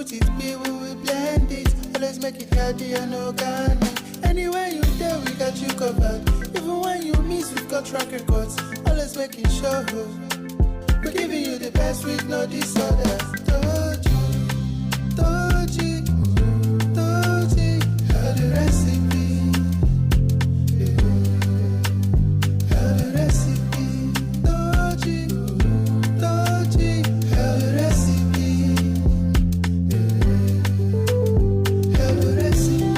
fruit it be, we will blend it. Always make it healthy and organic. Anywhere you there, we got you covered. Even when you miss, we've got track records. Always making sure we're giving you the best with no disorders. Toji, how the recipe. How the recipe. Toji, how the recipe. How the recipe.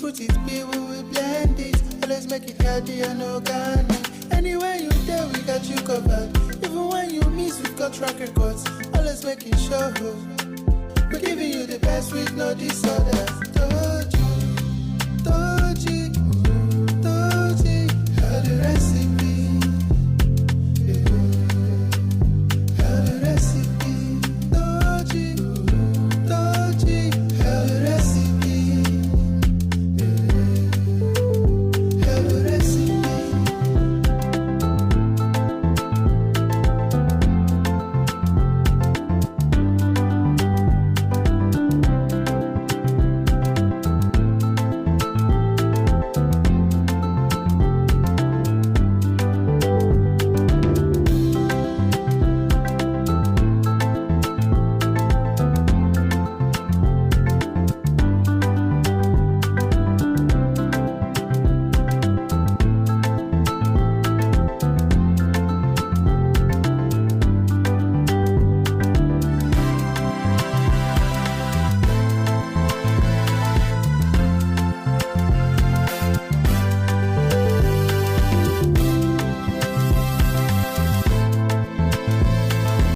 Fruit it be, we will blend it. Always make it healthy and organic. Anywhere you there, we got you covered. Even when you miss, we've got track records. Always making sure we're giving you the best with no disorders.